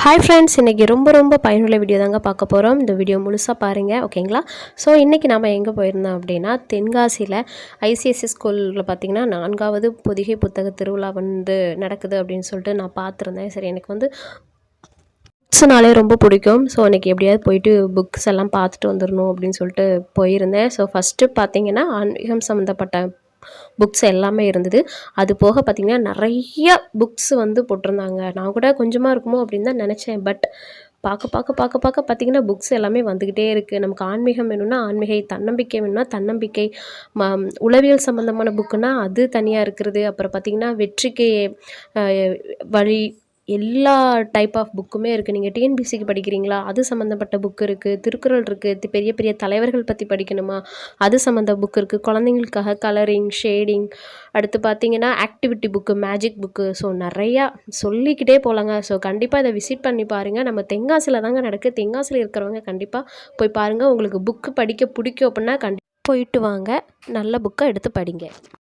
Hi friends, இன்றைக்கி ரொம்ப பயனுள்ள வீடியோ தாங்க பார்க்க போகிறோம். இந்த வீடியோ முழுசாக பாருங்கள், ஓகேங்களா? ஸோ இன்றைக்கி நம்ம எங்கே போயிருந்தோம் அப்படின்னா, தென்காசியில் ஐசிஎஸ்சி ஸ்கூலில் பார்த்திங்கன்னா 4வது பொதிகை புத்தக திருவிழா நடக்குது அப்படின்னு சொல்லிட்டு நான் பார்த்துருந்தேன். சரி, எனக்கு புக்ஸ்னாலே ரொம்ப பிடிக்கும். ஸோ இன்றைக்கி எப்படியாவது போயிட்டு புக்ஸ் எல்லாம் பார்த்துட்டு வந்துடணும் அப்படின்னு சொல்லிட்டு போயிருந்தேன். ஸோ ஃபஸ்ட்டு பார்த்திங்கன்னா ஆன்மீகம் சம்மந்தப்பட்ட புக்ஸ் எல்லாமே இருந்தது. அது போக பார்த்திங்கன்னா நிறைய புக்ஸ் போட்டிருந்தாங்க. நான் கூட கொஞ்சமாக இருக்குமோ அப்படின்னு தான் நினச்சேன். பட் பார்க்க பார்த்திங்கன்னா புக்ஸ் எல்லாமே வந்துக்கிட்டே இருக்குது. நமக்கு ஆன்மீகம் வேணும்னா ஆன்மீகை, தன்னம்பிக்கை வேணும்னா தன்னம்பிக்கை, உளவியல் சம்மந்தமான புக்குன்னா அது தனியாக இருக்கிறது. அப்புறம் பார்த்திங்கன்னா வெற்றிக்கு வழி, எல்லா டைப் ஆஃப் புக்குமே இருக்குது. நீங்கள் டிஎன்பிசிக்கு படிக்கிறீங்களா, அது சம்மந்தப்பட்ட புக் இருக்குது. திருக்குறள் இருக்குது. பெரிய பெரிய தலைவர்கள் பற்றி படிக்கணுமா, அது சம்மந்த புக் இருக்குது. குழந்தைங்களுக்காக கலரிங், ஷேடிங், அடுத்து பார்த்திங்கன்னா activity book, magic book, so நிறையா சொல்லிக்கிட்டே போகலாங்க. ஸோ கண்டிப்பாக இதை விசிட் பண்ணி பாருங்கள். நம்ம தென்காசியில் தாங்க நடக்குது. தென்காசியில் இருக்கிறவங்க கண்டிப்பாக போய் பாருங்கள். உங்களுக்கு புக்கு படிக்க பிடிக்கும் அப்படின்னா கண்டிப்பாக போயிட்டு வாங்க. நல்ல புக்கை எடுத்து படிங்க.